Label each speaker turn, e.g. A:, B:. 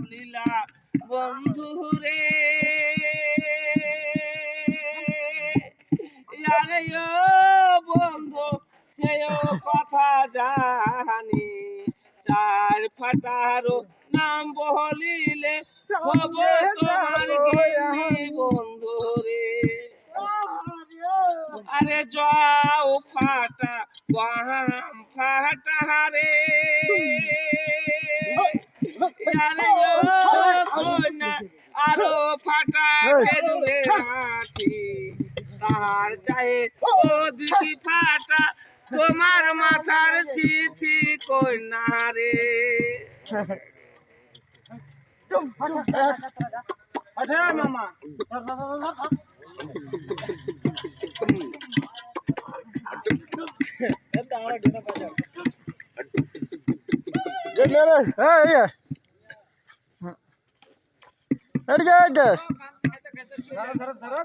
A: লীলা বন্ধু রে আরে ও বন্ধু সেও কথা জানি চার ফাটারো নাম বলিলে হব তোমার গিন্নি বন্ধু রে আরে যাও ফাটা গাম ফাটা রে আরে ও কন্যা আরো ফাটা খেলবে মাটি তাহার চাই ও দুটি ফাটা তোমার মাথার সিথি কন্যা রে মামা
B: ধরো